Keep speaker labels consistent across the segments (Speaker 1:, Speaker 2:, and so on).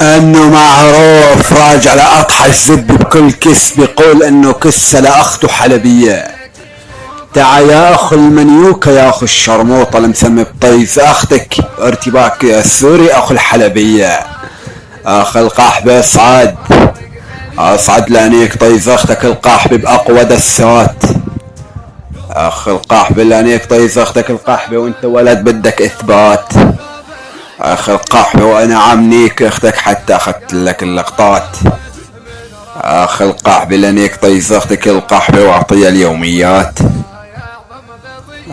Speaker 1: انه معروف راجع لاقحى الزب بكل كس بيقول انه كسه لاخته حلبيه. تعا يا اخو المنيوكه يا اخو الشرموطه المسمي بطيز اختك ارتباك السوري اخو الحلبيه. اخ القحبه اصعد لانيك طيز اختك القحبه باقوى دسات. اخ القحبه لانيك طيز اختك القحبه وانت ولد بدك اثبات. اخ القحبه وانا عمنيك اختك حتى اخذت لك اللقطات. اخ القحبه لانيك طيز اختك القحبه واعطيها اليوميات.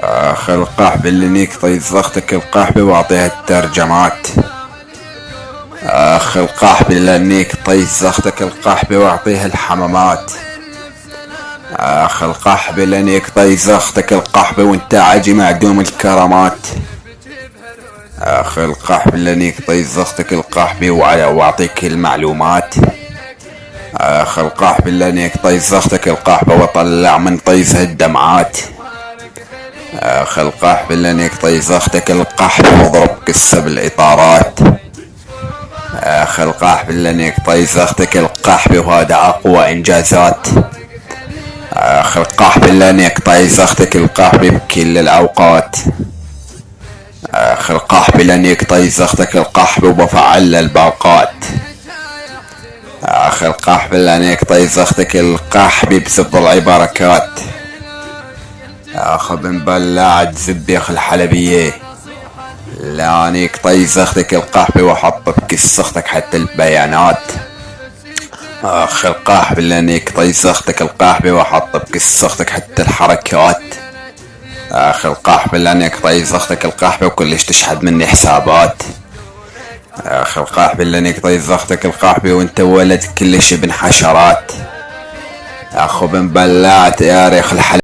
Speaker 1: اخ القحبه لانيك طيز اختك القحبه واعطيها الترجمات. اخ القحبه لانيك طيز اختك القحبه واعطيها الحمامات. اخ القحبه لانيك طيز اختك القحبه وانت عاجي معدوم الكرامات. اخ القحبه لانيك طيز اختك القحبه واعطيك المعلومات. اخ القحبه لانيك طيز اختك القحبه واطلع من طيزها الدمعات. اخ القحبه لانيك طيز اختك القحبه واضرب كسه بالاطارات. اخ القحبه لانيك طيز اختك القحبه وهذا اقوى انجازات. اخ القحبه لانيك طيز اختك القحبه بكل الاوقات. اخ القحبه لانيك طيز اختك القحبه وبفعل الباقات. اخ القحبه لانيك طيز اختك القحبه بسطلعي بركات. اخ بن بلاعة زب يا اخ الحلبيه لانيك طيز اختك القحبه وحط بكس اختك حتى البيانات. اخ القحبه لانيك طيز اختك القحبه وحط بكس اختك حتى الحركات. اخ القحبه لانيك طيز اختك القحبه وكلش تشحد مني حسابات. اخ القحبه لانيك طيز اختك القحبه وانت ولد كلش ابن حشرات. اخو بن بلاعة يا ريخ الحلبيه.